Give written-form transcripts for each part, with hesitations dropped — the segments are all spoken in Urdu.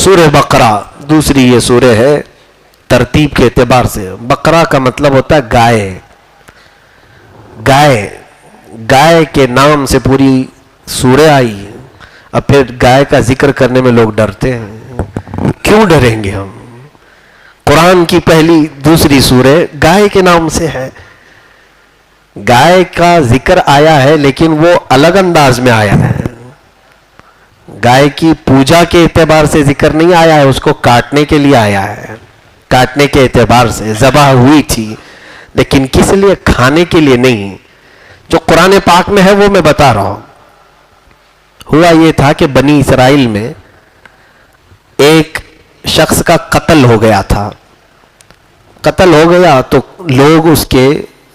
سورہ بقرہ دوسری یہ سورہ ہے ترتیب کے اعتبار سے. بقرہ کا مطلب ہوتا ہے گائے. گائے گائے کے نام سے پوری سورہ آئی. اب پھر گائے کا ذکر کرنے میں لوگ ڈرتے ہیں. کیوں ڈریں گے ہم؟ قرآن کی پہلی دوسری سورہ گائے کے نام سے ہے. گائے کا ذکر آیا ہے لیکن وہ الگ انداز میں آیا ہے. گائے کی پوجا کے اعتبار سے ذکر نہیں آیا ہے, اس کو کاٹنے کے لیے آیا ہے. کاٹنے کے اعتبار سے ذبح ہوئی تھی لیکن کس لیے؟ کھانے کے لیے نہیں. جو قرآن پاک میں ہے وہ میں بتا رہا ہوں. ہوا یہ تھا کہ بنی اسرائیل میں ایک شخص کا قتل ہو گیا تھا. قتل ہو گیا تو لوگ اس کے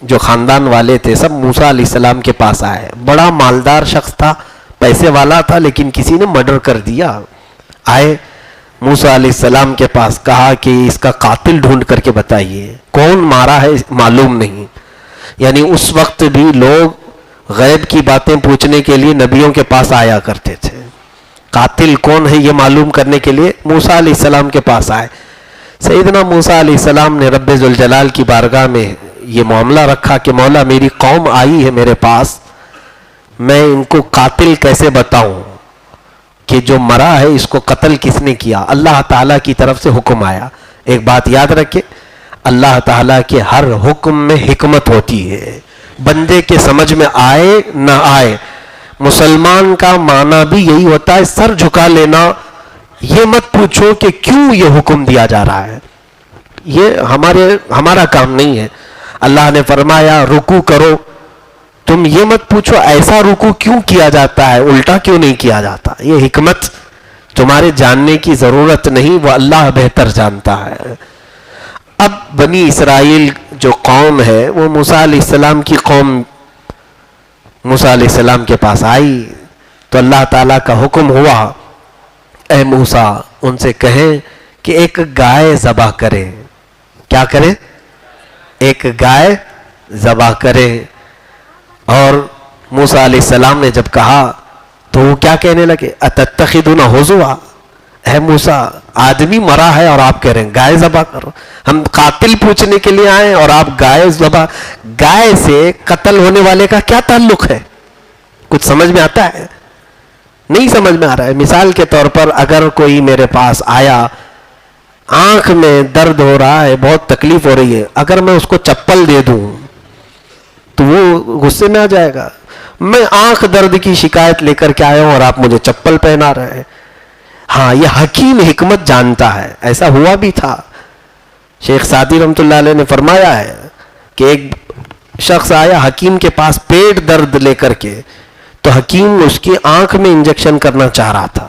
جو خاندان والے تھے سب موسیٰ علیہ السلام کے پاس آئے. بڑا مالدار شخص تھا, پیسے والا تھا, لیکن کسی نے مرڈر کر دیا. آئے موسیٰ علیہ السلام کے پاس, کہا کہ اس کا قاتل ڈھونڈ کر کے بتائیے, کون مارا ہے معلوم نہیں. یعنی اس وقت بھی لوگ غیب کی باتیں پوچھنے کے لیے نبیوں کے پاس آیا کرتے تھے. قاتل کون ہے یہ معلوم کرنے کے لیے موسیٰ علیہ السلام کے پاس آئے. سیدنا موسیٰ علیہ السلام نے رب ذوالجلال کی بارگاہ میں یہ معاملہ رکھا کہ مولا میری قوم آئی ہے میرے پاس, میں ان کو قاتل کیسے بتاؤں کہ جو مرا ہے اس کو قتل کس نے کیا؟ اللہ تعالیٰ کی طرف سے حکم آیا. ایک بات یاد رکھے, اللہ تعالیٰ کے ہر حکم میں حکمت ہوتی ہے. بندے کے سمجھ میں آئے نہ آئے, مسلمان کا معنی بھی یہی ہوتا ہے سر جھکا لینا. یہ مت پوچھو کہ کیوں یہ حکم دیا جا رہا ہے, یہ ہمارا کام نہیں ہے. اللہ نے فرمایا رکوع کرو, تم یہ مت پوچھو ایسا رکوع کیوں کیا جاتا ہے, الٹا کیوں نہیں کیا جاتا. یہ حکمت تمہارے جاننے کی ضرورت نہیں, وہ اللہ بہتر جانتا ہے. اب بنی اسرائیل جو قوم ہے وہ موسیٰ علیہ السلام کی قوم موسیٰ علیہ السلام کے پاس آئی تو اللہ تعالیٰ کا حکم ہوا, اے موسیٰ ان سے کہیں کہ ایک گائے ذبح کریں. کیا کریں؟ ایک گائے ذبح کریں. اور موسیٰ علیہ السلام نے جب کہا تو وہ کیا کہنے لگے, اتتخذون ہزوا, اے موسیٰ آدمی مرا ہے اور آپ کہہ رہے ہیں گائے ذبح کرو. ہم قاتل پوچھنے کے لیے آئے اور آپ گائے ذبح. گائے سے قتل ہونے والے کا کیا تعلق ہے؟ کچھ سمجھ میں آتا ہے؟ نہیں سمجھ میں آ رہا ہے. مثال کے طور پر اگر کوئی میرے پاس آیا, آنکھ میں درد ہو رہا ہے, بہت تکلیف ہو رہی ہے, اگر میں اس کو چپل دے دوں تو وہ غصے میں آ جائے گا. میں آنکھ درد کی شکایت لے کر کے آیا ہوں اور آپ مجھے چپل پہنا رہے ہیں. ہاں یہ حکیم حکمت جانتا ہے. ایسا ہوا بھی تھا. شیخ سعدی رحمۃ اللہ علیہ نے فرمایا ہے کہ ایک شخص آیا حکیم کے پاس پیٹ درد لے کر کے, تو حکیم اس کی آنکھ میں انجیکشن کرنا چاہ رہا تھا.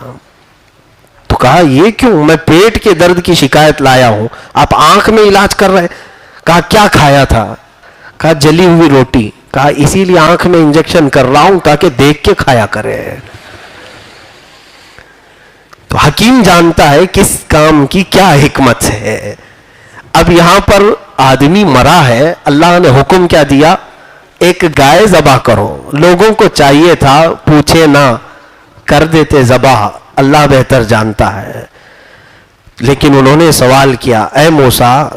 تو کہا یہ کیوں؟ میں پیٹ کے درد کی شکایت لایا ہوں, آپ آنکھ میں علاج کر رہے. کہا کیا کھایا تھا؟ کہا جلی ہوئی روٹی. کہا اسی لیے آنکھ میں انجیکشن کر رہا ہوں تاکہ دیکھ کے کھایا کرے. تو حکیم جانتا ہے کس کام کی کیا حکمت ہے. اب یہاں پر آدمی مرا ہے, اللہ نے حکم کیا دیا, ایک گائے ذبح کرو. لوگوں کو چاہیے تھا پوچھے نہ, کر دیتے ذبح, اللہ بہتر جانتا ہے. لیکن انہوں نے سوال کیا, اے موسیٰ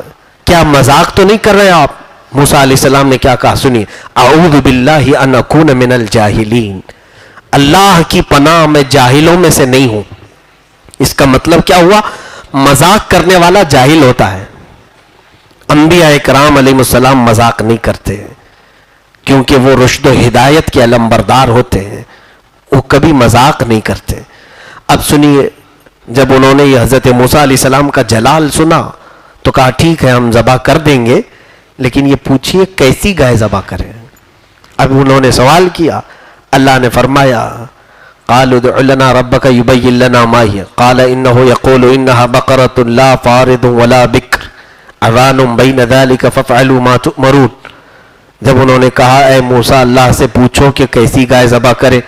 کیا مذاق تو نہیں کر رہے آپ؟ موسیٰ علیہ السلام نے کیا کہا سنیے, اعوذ باللہ ان اکون من الجاہلین, اللہ کی پناہ میں جاہلوں میں سے نہیں ہوں. اس کا مطلب کیا ہوا؟ مذاق کرنے والا جاہل ہوتا ہے. انبیاء کرام علیہ السلام مذاق نہیں کرتے کیونکہ وہ رشد و ہدایت کے علمبردار ہوتے ہیں, وہ کبھی مذاق نہیں کرتے. اب سنیے, جب انہوں نے یہ حضرت موسیٰ علیہ السلام کا جلال سنا تو کہا ٹھیک ہے ہم ذبح کر دیں گے, لیکن یہ پوچھئے کیسی گائے ذبح کریں. اب انہوں نے سوال کیا, اللہ نے فرمایا قالوا ادع لنا ربك يبين لنا ما هي قال انه يقول انها بقرة لا فارض ولا بكر عوان بين ذلك فافعلوا ما تؤمرون. جب انہوں نے کہا اے موسیٰ اللہ سے پوچھو کہ کیسی گائے ذبح کرے,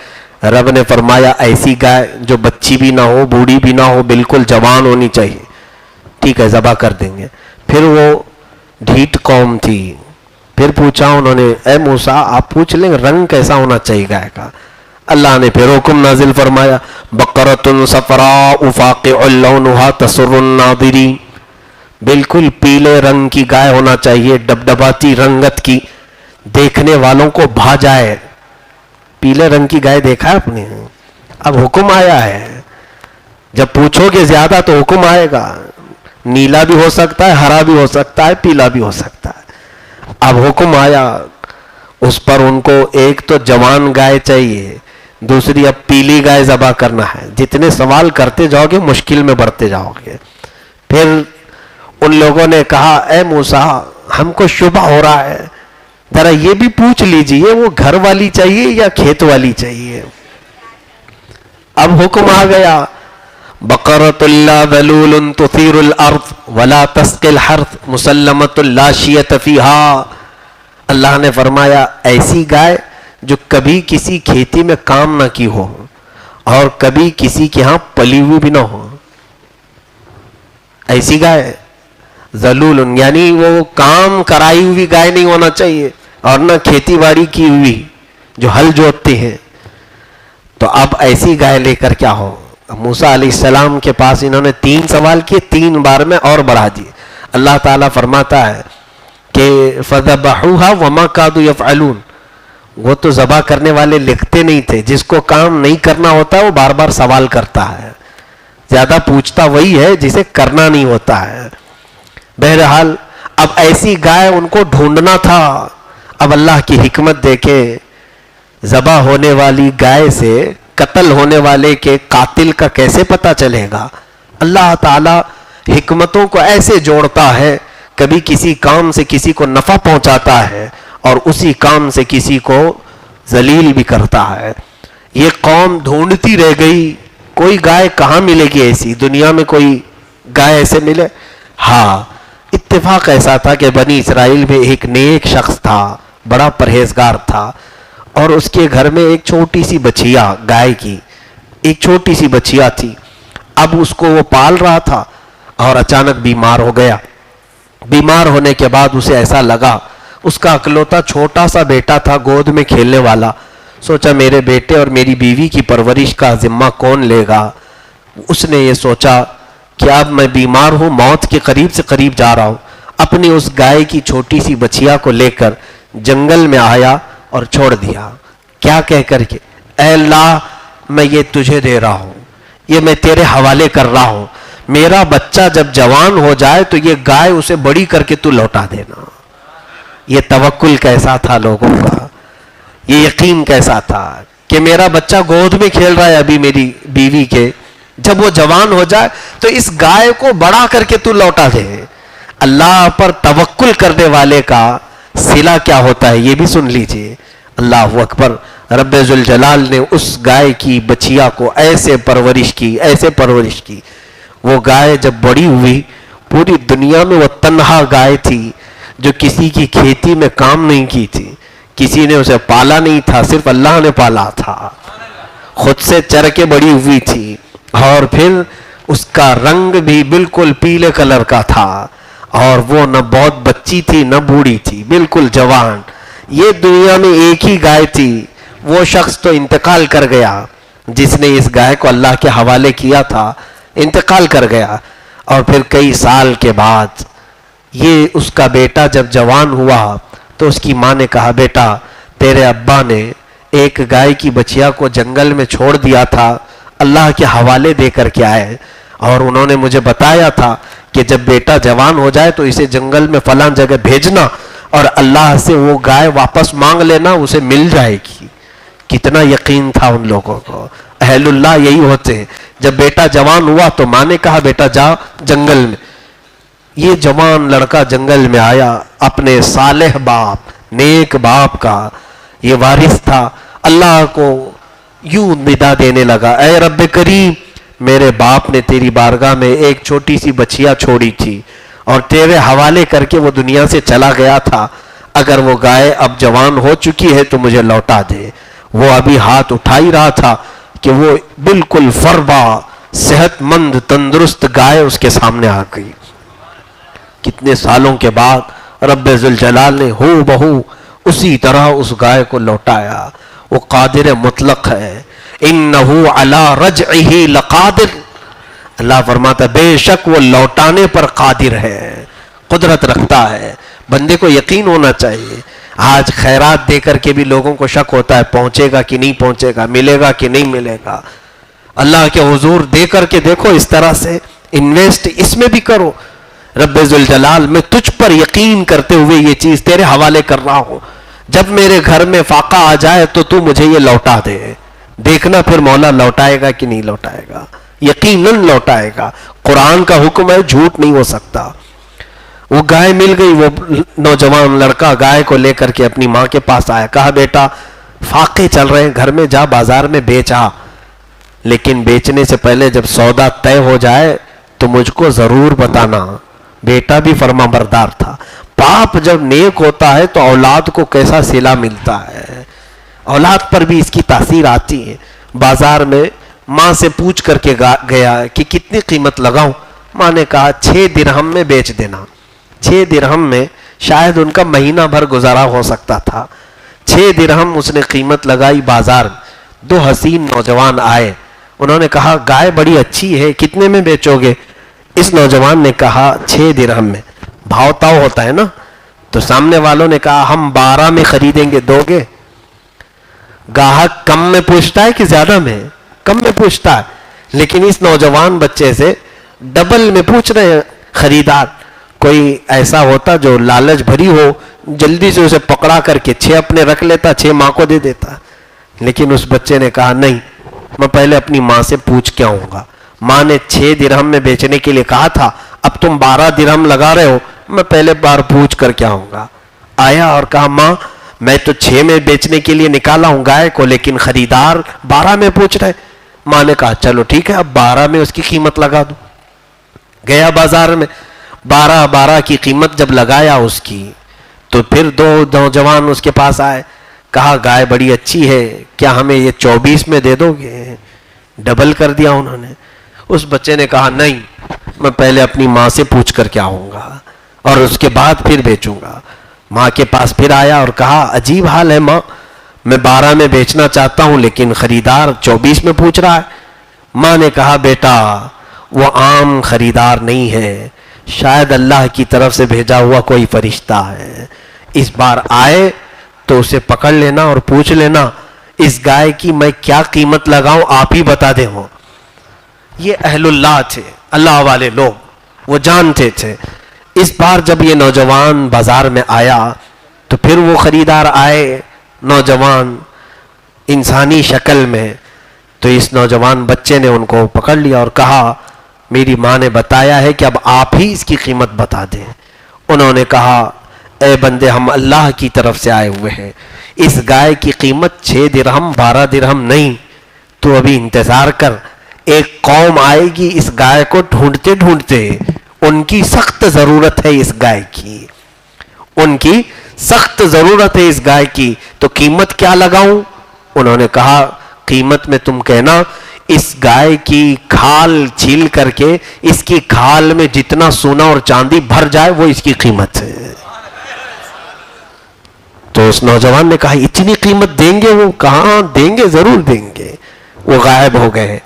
رب نے فرمایا ایسی گائے جو بچی بھی نہ ہو, بوڑھی بھی نہ ہو, بالکل جوان ہونی چاہیے. ٹھیک ہے ذبح کر دیں گے. پھر وہ ڈھیٹ قوم تھی, پھر پوچھا انہوں نے, اے موسیٰ آپ پوچھ لیں رنگ کیسا ہونا چاہیے گائے کا؟ اللہ نے پھر حکم نازل فرمایا بقرۃ صفراء فاقع لونها تسر الناظرین، بالکل پیلے رنگ کی گائے ہونا چاہیے، ڈبڈباتی رنگت کی، دیکھنے والوں کو بھا جائے۔ پیلے رنگ کی گائے دیکھا ہے آپ نے؟ اب حکم آیا ہے، جب پوچھو گے زیادہ تو حکم آئے گا، نیلا بھی ہو سکتا ہے، ہرا بھی ہو سکتا ہے، پیلا بھی ہو سکتا ہے۔ اب حکم آیا اس پر، ان کو ایک تو جوان گائے چاہیے، دوسری اب پیلی گائے ذبح کرنا ہے۔ جتنے سوال کرتے جاؤ گے مشکل میں بڑھتے جاؤ گے۔ پھر ان لوگوں نے کہا اے موسیٰ ہم کو شبہ ہو رہا ہے، ذرا یہ بھی پوچھ لیجئے وہ گھر والی چاہیے یا کھیت والی چاہیے۔ اب حکم آ گیا بقرۃ لا ذلول تثیر الارض ولا تسقی الحرث مسلمۃ لا شیۃ فیہا، اللہ نے فرمایا ایسی گائے جو کبھی کسی کھیتی میں کام نہ کی ہو اور کبھی کسی کے ہاں پلی ہوئی بھی نہ ہو، ایسی گائے ذلول، یعنی وہ کام کرائی ہوئی گائے نہیں ہونا چاہیے اور نہ کھیتی باڑی کی ہوئی جو ہل جوتتے ہیں۔ تو اب ایسی گائے لے کر کیا ہو؟ موسیٰ علیہ السلام کے پاس انہوں نے 3 سوال کیے، 3 بار میں اور بڑھا دیے۔ اللہ تعالیٰ فرماتا ہے کہ فَذَبَحُوهَا وَمَا كَادُوا يَفْعَلُونَ، وہ تو ذبح کرنے والے لکھتے نہیں تھے، جس کو کام نہیں کرنا ہوتا وہ بار بار سوال کرتا ہے، زیادہ پوچھتا وہی ہے جسے کرنا نہیں ہوتا ہے۔ بہرحال اب ایسی گائے ان کو ڈھونڈنا تھا۔ اب اللہ کی حکمت دیکھے، ذبح ہونے والی گائے سے قتل ہونے والے کے قاتل کا کیسے پتہ چلے گا؟ اللہ تعالی حکمتوں کو ایسے جوڑتا ہے، کبھی کسی کام سے کسی کو نفع پہنچاتا ہے اور اسی کام سے کسی کو ذلیل بھی کرتا ہے۔ یہ قوم ڈھونڈتی رہ گئی، کوئی گائے کہاں ملے گی ایسی؟ دنیا میں کوئی گائے ایسے ملے؟ ہاں، اتفاق ایسا تھا کہ بنی اسرائیل میں ایک نیک شخص تھا، بڑا پرہیزگار تھا، اور اس کے گھر میں ایک چھوٹی سی بچیا گائے کی، ایک چھوٹی سی بچیا تھی۔ اب اس کو وہ پال رہا تھا اور اچانک بیمار ہو گیا۔ بیمار ہونے کے بعد اسے ایسا لگا، اس کا اکلوتا چھوٹا سا بیٹا تھا گود میں کھیلنے والا، سوچا میرے بیٹے اور میری بیوی کی پرورش کا ذمہ کون لے گا؟ اس نے یہ سوچا کہ اب میں بیمار ہوں، موت کے قریب سے قریب جا رہا ہوں، اپنی اس گائے کی چھوٹی سی بچیا کو لے کر جنگل میں آیا اور چھوڑ دیا۔ کیا کہہ کر کے اے اللہ میں یہ تجھے دے رہا ہوں، یہ میں تیرے حوالے کر رہا ہوں، میرا بچہ جب جوان ہو جائے تو یہ گائے اسے بڑی کر کے تو لوٹا دینا۔ یہ توکل کیسا تھا لوگوں کا، یہ یقین کیسا تھا کہ میرا بچہ گود میں کھیل رہا ہے ابھی میری بیوی کے، جب وہ جوان ہو جائے تو اس گائے کو بڑا کر کے تو لوٹا دے۔ اللہ پر توکل کرنے والے کا صلہ کیا ہوتا ہے یہ بھی سن لیجئے۔ اللہ اکبر، رب ذوالجلال نے اس گائے کی بچیا کو ایسے پرورش کی، ایسے پرورش کی، وہ گائے جب بڑی ہوئی، پوری دنیا میں وہ تنہا گائے تھی جو کسی کی کھیتی میں کام نہیں کی تھی، کسی نے اسے پالا نہیں تھا، صرف اللہ نے پالا تھا، خود سے چر کے بڑی ہوئی تھی، اور پھر اس کا رنگ بھی بالکل پیلے کلر کا تھا، اور وہ نہ بہت بچی تھی نہ بوڑھی تھی، بالکل جوان۔ یہ دنیا میں ایک ہی گائے تھی، وہ شخص تو انتقال کر گیا جس نے اس گائے کو اللہ کے حوالے کیا تھا، انتقال کر گیا۔ اور پھر کئی سال کے بعد یہ اس کا بیٹا جب جوان ہوا تو اس کی ماں نے کہا بیٹا تیرے ابا نے ایک گائے کی بچیا کو جنگل میں چھوڑ دیا تھا، اللہ کے حوالے دے کر کے آئے، اور انہوں نے مجھے بتایا تھا کہ جب بیٹا جوان ہو جائے تو اسے جنگل میں فلاں جگہ بھیجنا اور اللہ سے وہ گائے واپس مانگ لینا، اسے مل جائے گی۔ کتنا یقین تھا ان لوگوں کو، اہل اللہ یہی ہوتے ہیں۔ جب بیٹا جوان ہوا تو ماں نے کہا بیٹا جا جنگل میں۔ یہ جوان لڑکا جنگل میں آیا، اپنے صالح باپ، نیک باپ کا یہ وارث تھا، اللہ کو یوں ندا دینے لگا، اے رب کریم میرے باپ نے تیری بارگاہ میں ایک چھوٹی سی بچیا چھوڑی تھی اور تیرے حوالے کر کے وہ دنیا سے چلا گیا تھا، اگر وہ گائے اب جوان ہو چکی ہے تو مجھے لوٹا دے۔ وہ ابھی ہاتھ اٹھا ہی رہا تھا کہ وہ بالکل فربا صحت مند تندرست گائے اس کے سامنے آ گئی۔ کتنے سالوں کے بعد رب ذوالجلال نے ہو بہو اسی طرح اس گائے کو لوٹایا، وہ قادر مطلق ہے. انہو علی رجعہ لقادر، اللہ فرماتا ہے بے شک وہ لوٹانے پر قادر ہے، قدرت رکھتا ہے. بندے کو یقین ہونا چاہیے. آج خیرات دے کر کے بھی لوگوں کو شک ہوتا ہے پہنچے گا کہ نہیں پہنچے گا، ملے گا کہ نہیں ملے گا. اللہ کے حضور دے کر کے دیکھو، اس طرح سے انویسٹ اس میں بھی کرو. رب ذوالجلال میں تجھ پر یقین کرتے ہوئے یہ چیز تیرے حوالے کر رہا ہوں، جب میرے گھر میں فاقہ آ جائے تو مجھے یہ لوٹا دے. دیکھنا پھر مولا لوٹائے گا کہ نہیں لوٹائے گا، یقیناً لوٹائے گا. قرآن کا حکم ہے، جھوٹ نہیں ہو سکتا. وہ گائے مل گئی، وہ نوجوان لڑکا گائے کو لے کر کے اپنی ماں کے پاس آیا. کہا بیٹا فاقے چل رہے ہیں گھر میں، جا بازار میں بیچ آ، لیکن بیچنے سے پہلے جب سودا طے ہو جائے تو مجھ کو ضرور بتانا. بیٹا بھی فرما بردار تھا. باپ جب نیک ہوتا ہے تو اولاد کو کیسا صلہ ملتا ہے، اولاد پر بھی اس کی تاثیر آتی ہے. بازار میں ماں سے پوچھ کر کے گیا کہ کتنی قیمت لگاؤں. ماں نے کہا 6 درہم میں بیچ دینا. 6 درہم میں شاید ان کا مہینہ بھر گزارا ہو سکتا تھا. 6 درہم اس نے قیمت لگائی. بازار 2 حسین نوجوان آئے، انہوں نے کہا گائے بڑی اچھی ہے، کتنے میں بیچو گے؟ اس نوجوان نے کہا 6 درہم میں. بھاؤ تاؤ ہوتا ہے نا، تو سامنے والوں نے کہا ہم 12 میں خریدیں گے، دو گے؟ گاہک کم میں پوچھتا ہے کہ زیادہ میں؟ کم میں پوچھتا ہے. لیکن اس نوجوان بچے سے ڈبل میں پوچھ رہے ہیں خریدار. کوئی ایسا ہوتا جو لالچ بھری ہو، جلدی سے اسے پکڑا کر کے 6 اپنے رکھ لیتا، 6 ماں کو دے دیتا. لیکن اس بچے نے کہا نہیں، میں پہلے اپنی ماں سے پوچھ کے آؤں گا. ماں نے 6 درہم میں بیچنے کے لیے کہا تھا، اب تم 12 درہم لگا رہے ہو، میں پہلے بار پوچھ کر کے آؤں گا. آیا اور کہا ماں میں تو 6 میں بیچنے کے لیے نکالا ہوں گائے کو، لیکن خریدار 12 میں پوچھ رہے. ماں نے کہا چلو ٹھیک ہے، اب 12 میں اس کی قیمت لگا دو. گیا بازار میں، 12 کی قیمت جب لگایا اس کی، تو پھر 2 نوجوان اس کے پاس آئے. کہا گائے بڑی اچھی ہے، کیا ہمیں یہ 24 میں دے دو گے؟ ڈبل کر دیا انہوں نے. اس بچے نے کہا نہیں، میں پہلے اپنی ماں سے پوچھ کر کے آؤں گا اور اس کے بعد پھر بیچوں گا. ماں کے پاس پھر آیا اور کہا عجیب حال ہے ماں، میں 12 میں بیچنا چاہتا ہوں لیکن خریدار 24 میں پوچھ رہا ہے. ماں نے کہا بیٹا وہ عام خریدار نہیں ہے، شاید اللہ کی طرف سے بھیجا ہوا کوئی فرشتہ ہے. اس بار آئے تو اسے پکڑ لینا اور پوچھ لینا اس گائے کی میں کیا قیمت لگاؤں، آپ ہی بتا دیں. ہو یہ اہل اللہ تھے، اللہ والے لوگ، وہ جانتے تھے. اس بار جب یہ نوجوان بازار میں آیا تو پھر وہ خریدار آئے، نوجوان انسانی شکل میں. تو اس نوجوان بچے نے ان کو پکڑ لیا اور کہا میری ماں نے بتایا ہے کہ اب آپ ہی اس کی قیمت بتا دیں. انہوں نے کہا اے بندے ہم اللہ کی طرف سے آئے ہوئے ہیں، اس گائے کی قیمت 6 درہم 12 درہم نہیں، تو ابھی انتظار کر. ایک قوم آئے گی اس گائے کو ڈھونڈتے ڈھونڈتے، ان کی سخت ضرورت ہے اس گائے کی، ان کی سخت ضرورت ہے اس گائے کی، تو قیمت کیا لگاؤں؟ انہوں نے کہا قیمت میں تم کہنا اس گائے کی کھال چھیل کر کے اس کی کھال میں جتنا سونا اور چاندی بھر جائے وہ اس کی قیمت ہے. تو اس نوجوان نے کہا اتنی قیمت دیں گے؟ وہ کہاں دیں گے، ضرور دیں گے. وہ غائب ہو گئے.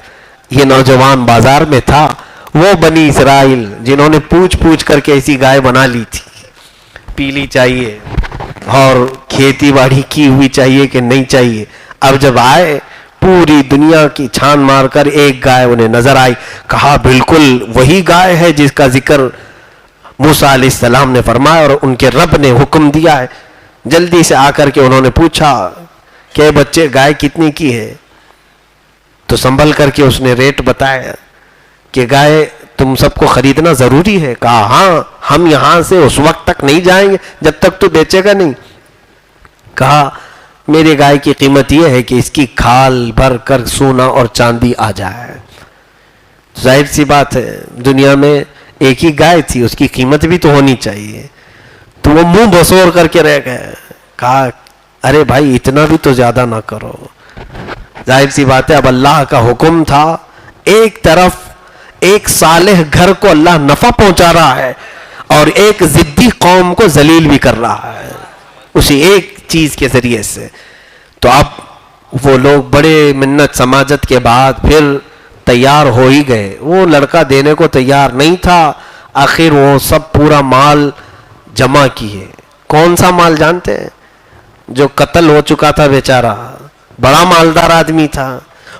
یہ نوجوان بازار میں تھا، وہ بنی اسرائیل جنہوں نے پوچھ کر کے ایسی گائے بنا لی تھی، پیلی چاہیے اور کھیتی باڑی کی ہوئی چاہیے کہ نہیں چاہیے. اب جب آئے پوری دنیا کی چھان مار کر ایک گائے انہیں نظر آئی. کہا بالکل وہی گائے ہے جس کا ذکر موسیٰ علیہ السلام نے فرمایا اور ان کے رب نے حکم دیا ہے. جلدی سے آ کر کے انہوں نے پوچھا کہ بچے گائے کتنی کی ہے؟ تو سنبھل کر کے اس نے ریٹ بتایا کہ گائے تم سب کو خریدنا ضروری ہے. کہا ہاں، ہم یہاں سے اس وقت تک نہیں جائیں گے جب تک تو بیچے گا نہیں. کہا میرے گائے کی قیمت یہ ہے کہ اس کی کھال بھر کر سونا اور چاندی آ جائے. ظاہر سی بات ہے دنیا میں ایک ہی گائے تھی، اس کی قیمت بھی تو ہونی چاہیے. تو وہ منہ بسور کر کے رہ گئے. کہا ارے بھائی اتنا بھی تو زیادہ نہ کرو. ظاہر سی بات ہے اب اللہ کا حکم تھا، ایک طرف ایک صالح گھر کو اللہ نفع پہنچا رہا ہے اور ایک ضدی قوم کو ذلیل بھی کر رہا ہے اسی ایک چیز کے ذریعے سے. تو اب وہ لوگ بڑے منت سماجت کے بعد پھر تیار ہو ہی گئے. وہ لڑکا دینے کو تیار نہیں تھا. آخر وہ سب پورا مال جمع کیے. کون سا مال جانتے ہیں؟ جو قتل ہو چکا تھا بیچارہ, بڑا مالدار آدمی تھا,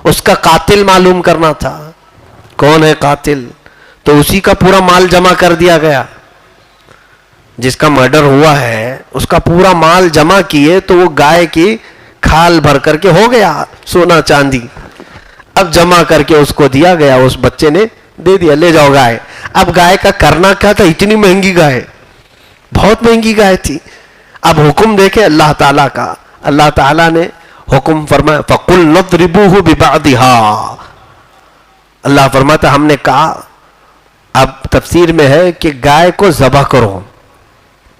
اس کا قاتل معلوم کرنا تھا. کون ہے قاتل؟ تو اسی کا پورا مال جمع کر دیا گیا. جس کا مرڈر ہوا ہے اس کا پورا مال جمع کیے تو وہ گائے کی کھال بھر کر کے ہو گیا سونا چاندی. اب جمع کر کے اس کو دیا گیا, اس بچے نے دے دیا, لے جاؤ گائے. اب گائے کا کرنا کیا تھا؟ اتنی مہنگی گائے, بہت مہنگی گائے تھی. اب حکم دیکھے اللہ تعالیٰ کا. اللہ تعالیٰ نے حکم فرمایا فَقُلْ نَضْرِبُوهُ بِبَعْضِهَا. اللہ فرماتا ہم نے کہا, اب تفسیر میں ہے کہ گائے کو ذبح کرو,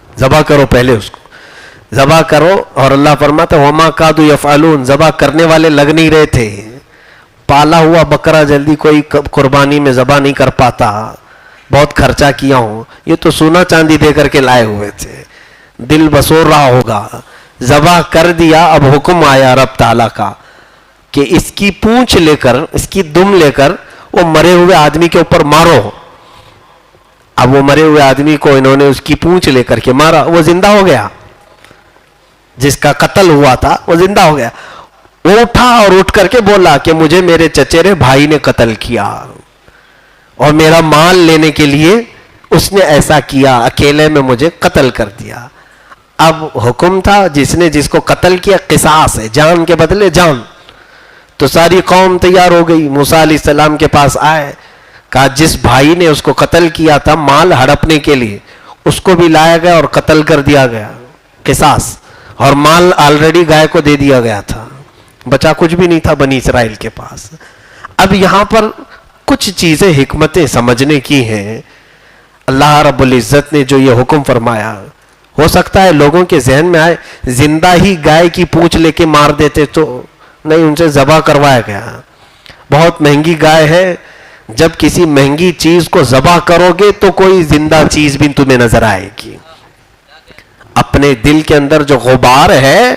ذبح کرو, پہلے اس کو ذبح کرو. اور اللہ فرماتا وَمَا كَادُوا يَفْعَلُونَ, ذبح کرنے والے لگ نہیں رہے تھے. پالا ہوا بکرا جلدی کوئی قربانی میں ذبح نہیں کر پاتا, بہت خرچہ کیا ہوں. یہ تو سونا چاندی دے کر کے لائے ہوئے تھے, دل بسور رہا ہوگا. ذبح کر دیا. اب حکم آیا رب تعالیٰ کا کہ اس کی پونچھ لے کر, اس کی دم لے کر وہ مرے ہوئے آدمی کے اوپر مارو. اب وہ مرے ہوئے آدمی کو انہوں نے اس کی پونچھ لے کر کے مارا, وہ زندہ ہو گیا. جس کا قتل ہوا تھا وہ زندہ ہو گیا. وہ اٹھا اور اٹھ کر کے بولا کہ مجھے میرے چچیرے بھائی نے قتل کیا اور میرا مال لینے کے لیے اس نے ایسا کیا, اکیلے میں مجھے قتل کر دیا. اب حکم تھا جس نے جس کو قتل کیا قصاص ہے, جان کے بدلے جان. تو ساری قوم تیار ہو گئی, موسیٰ علیہ السلام کے پاس آئے, کہا جس بھائی نے اس کو قتل کیا تھا مال ہڑپنے کے لیے, اس کو بھی لایا گیا اور قتل کر دیا گیا, قصاص. اور مال آلریڈی گائے کو دے دیا گیا تھا, بچا کچھ بھی نہیں تھا بنی اسرائیل کے پاس. اب یہاں پر کچھ چیزیں حکمتیں سمجھنے کی ہیں. اللہ رب العزت نے جو یہ حکم فرمایا, ہو سکتا ہے لوگوں کے ذہن میں آئے زندہ ہی گائے کی پونچھ لے کے مار دیتے, تو نہیں, ان سے ذبح کروایا گیا. بہت مہنگی گائے ہے, جب کسی مہنگی چیز کو ذبح کرو گے تو کوئی زندہ چیز بھی تمہیں نظر آئے گی. اپنے دل کے اندر جو غبار ہے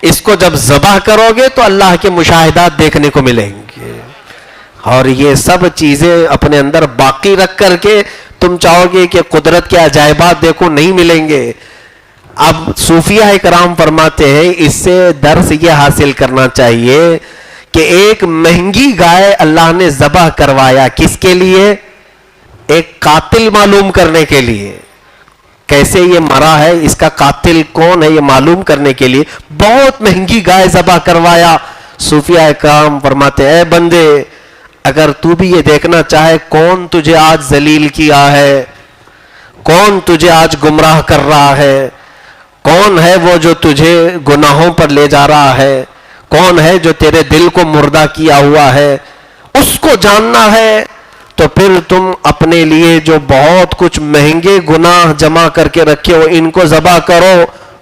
اس کو جب ذبح کرو گے تو اللہ کے مشاہدات دیکھنے کو ملیں گے. اور یہ سب چیزیں اپنے اندر باقی رکھ کر کے تم چاہو گے کہ قدرت کے عجائبات دیکھو, نہیں ملیں گے. اب صوفیہ اکرام فرماتے ہیں اس سے درس یہ حاصل کرنا چاہیے کہ ایک مہنگی گائے اللہ نے ذبح کروایا, کس کے لیے؟ ایک قاتل معلوم کرنے کے لیے. کیسے یہ مرا ہے, اس کا قاتل کون ہے, یہ معلوم کرنے کے لیے بہت مہنگی گائے ذبح کروایا. صوفیہ اکرام فرماتے ہیں اے بندے, اگر تو بھی یہ دیکھنا چاہے کون تجھے آج ذلیل کیا ہے, کون تجھے آج گمراہ کر رہا ہے, کون ہے وہ جو تجھے گناہوں پر لے جا رہا ہے, کون ہے جو تیرے دل کو مردہ کیا ہوا ہے, اس کو جاننا ہے, تو پھر تم اپنے لیے جو بہت کچھ مہنگے گناہ جمع کر کے رکھے ہو ان کو ذبح کرو,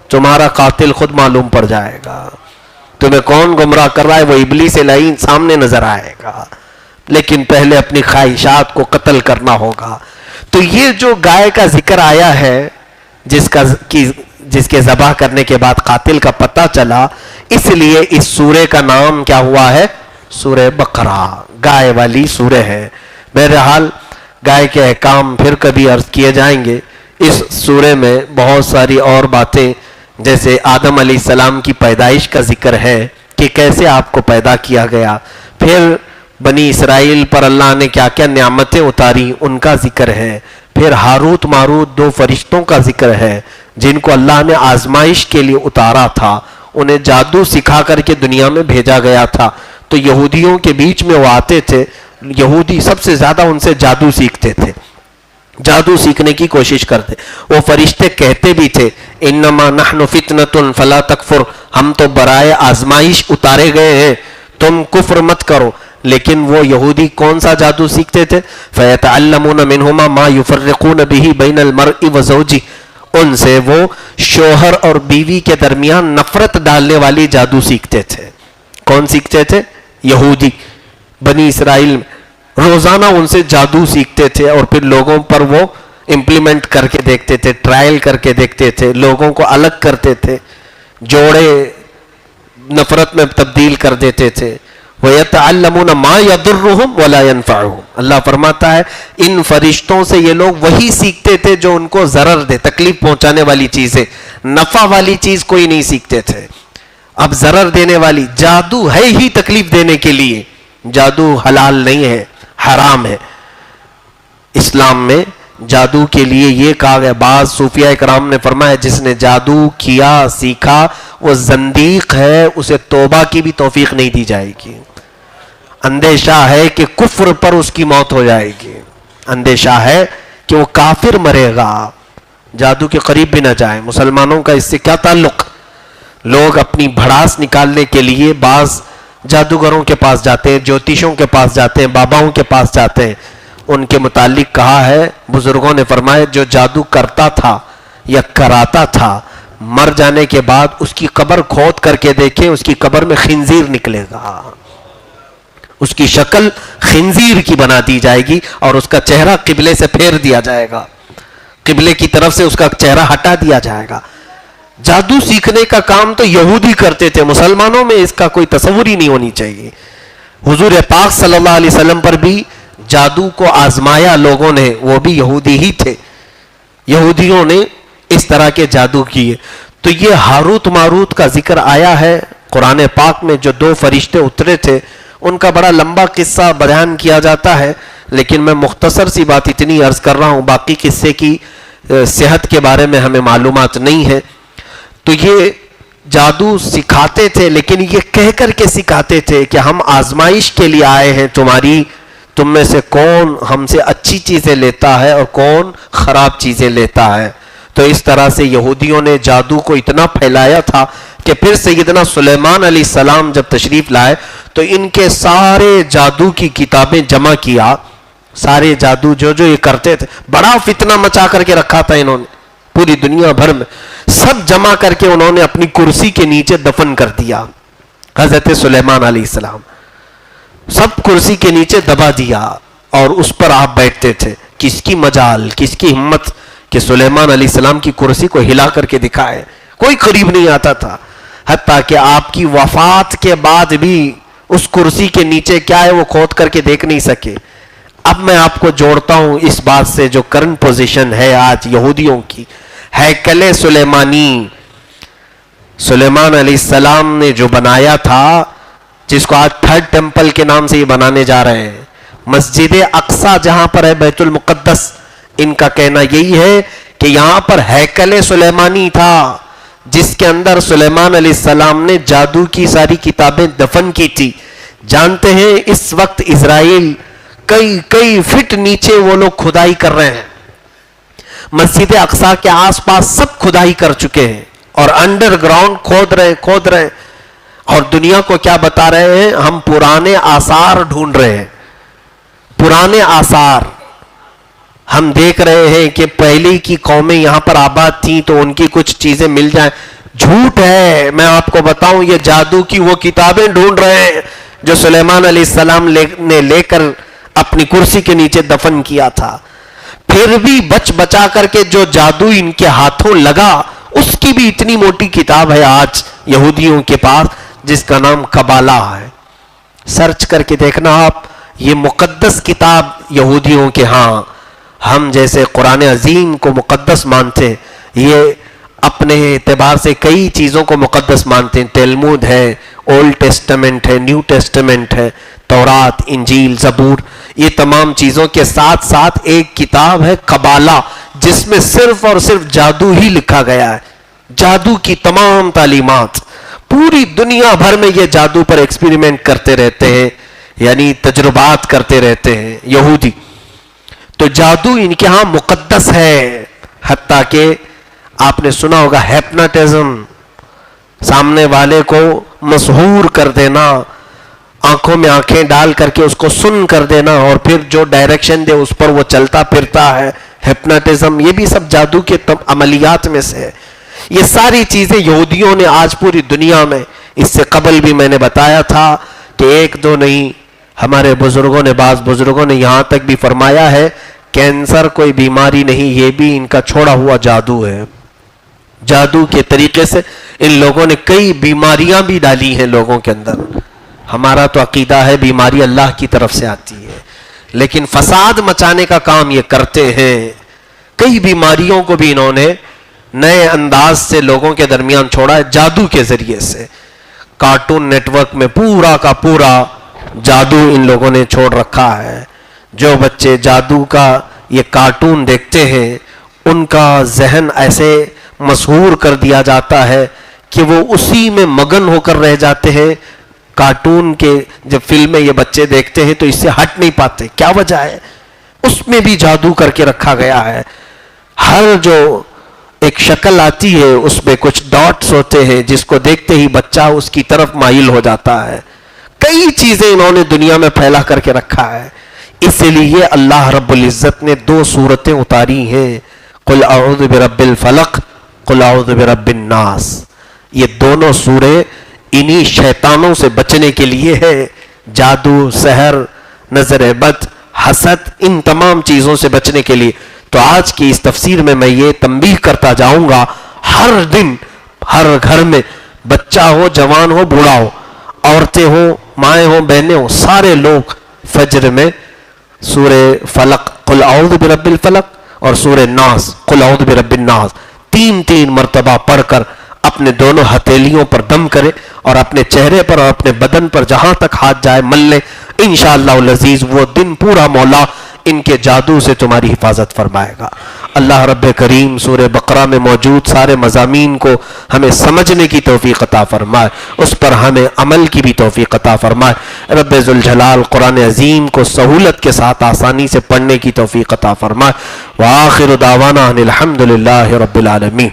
تمہارا قاتل خود معلوم پڑ جائے گا. تمہیں کون گمراہ کر رہا ہے وہ ابلیس لعین سامنے نظر آئے گا. لیکن پہلے اپنی خواہشات کو قتل کرنا ہوگا. تو یہ جو گائے کا ذکر آیا ہے جس کے ذبح کرنے کے بعد قاتل کا پتہ چلا, اس لیے اس سورے کا نام کیا ہوا ہے؟ سورہ بقرہ, گائے والی سورہ ہے. بہرحال گائے کے احکام پھر کبھی عرض کیے جائیں گے. اس سورے میں بہت ساری اور باتیں, جیسے آدم علیہ السلام کی پیدائش کا ذکر ہے کہ کیسے آپ کو پیدا کیا گیا, پھر بنی اسرائیل پر اللہ نے کیا کیا نعمتیں اتاری ان کا ذکر ہے, پھر ہاروت ماروت 2 فرشتوں کا ذکر ہے جن کو اللہ نے آزمائش کے لیے اتارا تھا, انہیں جادو سکھا کر کے دنیا میں بھیجا گیا تھا. تو یہودیوں کے بیچ میں وہ آتے تھے, یہودی سب سے زیادہ ان سے جادو سیکھتے تھے, جادو سیکھنے کی کوشش کرتے. وہ فرشتے کہتے بھی تھے انما نحن فتنة فلا تکفر, ہم تو برائے آزمائش اتارے گئے ہیں, تم کفر مت کرو. لیکن وہ یہودی کون سا جادو سیکھتے تھے؟ فَيَتَعَلَّمُونَ مِنْهُمَا مَا يُفَرِّقُونَ بِهِ بَيْنَ الْمَرْءِ وَزَوْجِهِ, ان سے وہ شوہر اور بیوی کے درمیان نفرت ڈالنے والی جادو سیکھتے تھے. کون سیکھتے تھے؟ یہودی. بنی اسرائیل روزانہ ان سے جادو سیکھتے تھے اور پھر لوگوں پر وہ امپلیمنٹ کر کے دیکھتے تھے, ٹرائل کر کے دیکھتے تھے, لوگوں کو الگ کرتے تھے, جوڑے نفرت میں تبدیل کر دیتے تھے. وَيَتَعَلَّمُونَ مَا يَضُرُّهُمْ وَلَا يَنفَعُهُمْ. اللہ فرماتا ہے ان فرشتوں سے یہ لوگ وہی سیکھتے تھے جو ان کو ضرر دے, تکلیف پہنچانے والی چیزیں, نفع والی چیز کوئی نہیں سیکھتے تھے. اب ضرر دینے والی, جادو ہے ہی تکلیف دینے کے لیے. جادو حلال نہیں ہے, حرام ہے. اسلام میں جادو کے لیے یہ کہا گیا, بعض صوفیاء کرام نے فرمایا جس نے جادو کیا سیکھا وہ زندیق ہے, اسے توبہ کی بھی توفیق نہیں دی جائے گی. اندیشہ ہے کہ کفر پر اس کی موت ہو جائے گی, اندیشہ ہے کہ وہ کافر مرے گا, جادو کے قریب بھی نہ جائے. مسلمانوں کا اس سے کیا تعلق؟ لوگ اپنی بھڑاس نکالنے کے لیے بعض جادوگروں کے پاس جاتے ہیں, جوتیشوں کے پاس جاتے ہیں, باباؤں کے پاس جاتے ہیں. ان کے متعلق کہا ہے, بزرگوں نے فرمایا جو جادو کرتا تھا یا کراتا تھا مر جانے کے بعد اس کی قبر کھود کر کے دیکھیں, اس کی قبر میں خنزیر نکلے گا, اس کی شکل خنزیر کی بنا دی جائے گی اور اس کا چہرہ قبلے سے پھیر دیا جائے گا, قبلے کی طرف سے اس کا چہرہ ہٹا دیا جائے گا. جادو سیکھنے کا کام تو یہودی کرتے تھے, مسلمانوں میں اس کا کوئی تصور ہی نہیں ہونی چاہیے. حضور پاک صلی اللہ علیہ وسلم پر بھی جادو کو آزمایا لوگوں نے, وہ بھی یہودی ہی تھے, یہودیوں نے اس طرح کے جادو کیے. تو یہ ہاروت ماروت کا ذکر آیا ہے قرآن پاک میں, جو 2 فرشتے اترے تھے ان کا بڑا لمبا قصہ بیان کیا جاتا ہے, لیکن میں مختصر سی بات اتنی عرض کر رہا ہوں, باقی قصے کی صحت کے بارے میں ہمیں معلومات نہیں ہے. تو یہ جادو سکھاتے تھے, لیکن یہ کہہ کر کے سکھاتے تھے کہ ہم آزمائش کے لیے آئے ہیں تمہاری, تم میں سے کون ہم سے اچھی چیزیں لیتا ہے اور کون خراب چیزیں لیتا ہے. تو اس طرح سے یہودیوں نے جادو کو اتنا پھیلایا تھا کہ پھر سیدنا سلیمان علیہ السلام جب تشریف لائے تو ان کے سارے جادو کی کتابیں جمع کیا, سارے جادو جو یہ کرتے تھے, بڑا فتنہ مچا کر کے رکھا تھا انہوں نے پوری دنیا بھر میں, سب جمع کر کے انہوں نے اپنی کرسی کے نیچے دفن کر دیا. حضرت سلیمان علیہ السلام سب کرسی کے نیچے دبا دیا اور اس پر آپ بیٹھتے تھے. کس کی مجال, کس کی ہمت کہ سلیمان علیہ السلام کی کرسی کو ہلا کر کے دکھائے. کوئی قریب نہیں آتا تھا, حتیٰ کہ آپ کی وفات کے بعد بھی اس کرسی کے نیچے کیا ہے وہ کھود کر کے دیکھ نہیں سکے. اب میں آپ کو جوڑتا ہوں اس بات سے جو کرنٹ پوزیشن ہے آج یہودیوں کی. ہیکل سلیمانی, سلیمان علیہ السلام نے جو بنایا تھا, جس کو آج 3rd ٹیمپل کے نام سے یہ بنانے جا رہے ہیں, مسجد اقصی جہاں پر ہے بیت المقدس, ان کا کہنا یہی ہے کہ یہاں پر ہیکل سلیمانی تھا جس کے اندر سلیمان علیہ السلام نے جادو کی ساری کتابیں دفن کی تھی. جانتے ہیں اس وقت اسرائیل کئی فٹ نیچے وہ لوگ کھدائی کر رہے ہیں, مسجد اقصی کے آس پاس سب کھدائی کر چکے ہیں اور انڈر گراؤنڈ کھود رہے ہیں, اور دنیا کو کیا بتا رہے ہیں, ہم پرانے آثار ڈھونڈ رہے ہیں, پرانے آثار ہم دیکھ رہے ہیں کہ پہلے کی قومیں یہاں پر آباد تھیں تو ان کی کچھ چیزیں مل جائیں. جھوٹ ہے, میں آپ کو بتاؤں, یہ جادو کی وہ کتابیں ڈھونڈ رہے ہیں جو سلیمان علیہ السلام نے لے کر اپنی کرسی کے نیچے دفن کیا تھا. پھر بھی بچا کر کے جو جادو ان کے ہاتھوں لگا, اس کی بھی اتنی موٹی کتاب ہے آج یہودیوں کے پاس جس کا نام کبالہ ہے. سرچ کر کے دیکھنا آپ, یہ مقدس کتاب یہودیوں کے ہاں. ہم جیسے قرآن عظیم کو مقدس مانتے ہیں, یہ اپنے اعتبار سے کئی چیزوں کو مقدس مانتے ہیں. تلمود ہے, اولڈ ٹیسٹمنٹ ہے, نیو ٹیسٹمنٹ ہے, تورات, انجیل, زبور, یہ تمام چیزوں کے ساتھ ساتھ ایک کتاب ہے کبالہ جس میں صرف اور صرف جادو ہی لکھا گیا ہے. جادو کی تمام تعلیمات, پوری دنیا بھر میں یہ جادو پر ایکسپیریمنٹ کرتے رہتے ہیں, یعنی تجربات کرتے رہتے ہیں یہودی. تو جادو ان کے ہاں مقدس ہے. حتیٰ کہ آپ نے سنا ہوگا ہیپناٹزم, سامنے والے کو مسحور کر دینا, آنکھوں میں آنکھیں ڈال کر کے اس کو سن کر دینا اور پھر جو ڈائریکشن دے اس پر وہ چلتا پھرتا ہے. ہیپناٹزم, یہ بھی سب جادو کے عملیات میں سے ہے. یہ ساری چیزیں یہودیوں نے آج پوری دنیا میں, اس سے قبل بھی میں نے بتایا تھا کہ 1-2 نہیں, ہمارے بزرگوں نے, بعض بزرگوں نے یہاں تک بھی فرمایا ہے کینسر کوئی بیماری نہیں, یہ بھی ان کا چھوڑا ہوا جادو ہے. جادو کے طریقے سے ان لوگوں نے کئی بیماریاں بھی ڈالی ہیں لوگوں کے اندر. ہمارا تو عقیدہ ہے بیماری اللہ کی طرف سے آتی ہے، لیکن فساد مچانے کا کام یہ کرتے ہیں. کئی بیماریوں کو بھی انہوں نے نئے انداز سے لوگوں کے درمیان چھوڑا ہے جادو کے ذریعے سے. کارٹون نیٹ ورک میں پورا کا پورا جادو ان لوگوں نے چھوڑ رکھا ہے. جو بچے جادو کا یہ کارٹون دیکھتے ہیں ان کا ذہن ایسے مسحور کر دیا جاتا ہے کہ وہ اسی میں مگن ہو کر رہ جاتے ہیں. کارٹون کے جب فلمیں یہ بچے دیکھتے ہیں تو اس سے ہٹ نہیں پاتے. کیا وجہ ہے؟ اس میں بھی جادو کر کے رکھا گیا ہے. ہر جو ایک شکل آتی ہے اس میں کچھ ڈاٹس ہوتے ہیں جس کو دیکھتے ہی بچہ اس کی طرف مائل ہو جاتا ہے. کئی چیزیں انہوں نے دنیا میں پھیلا کر کے رکھا ہے. اسی لیے اللہ رب العزت نے 2 سورتیں اتاری ہیں، قل اعوذ برب الفلق، قل اعوذ برب الناس. یہ دونوں سورے انہی شیطانوں سے بچنے کے لیے ہے. جادو، سحر، نظر بد، حسد، ان تمام چیزوں سے بچنے کے لیے. تو آج کی اس تفسیر میں یہ تنبیہ کرتا جاؤں گا، ہر دن ہر گھر میں بچہ ہو، جوان ہو، بوڑھا ہو، عورتیں ہوں، مائیں ہوں، بہنیں ہوں، سارے لوگ فجر میں سورہ فلق قل اعوذ برب الفلق اور سورہ ناس قل اعوذ برب الناس 3 مرتبہ پڑھ کر اپنے دونوں ہتھیلیوں پر دم کرے اور اپنے چہرے پر اور اپنے بدن پر جہاں تک ہاتھ جائے مل لے. انشاءاللہ العزیز وہ دن پورا مولا ان کے جادو سے تمہاری حفاظت فرمائے گا. اللہ رب کریم سورہ بقرہ میں موجود سارے مضامین کو ہمیں سمجھنے کی توفیق عطا فرمائے، اس پر ہمیں عمل کی بھی توفیق عطا فرمائے. رب ذوالجلال قرآن عظیم کو سہولت کے ساتھ آسانی سے پڑھنے کی توفیق عطا فرمائے. وآخر دعوانا ان الحمد للہ رب العالمین.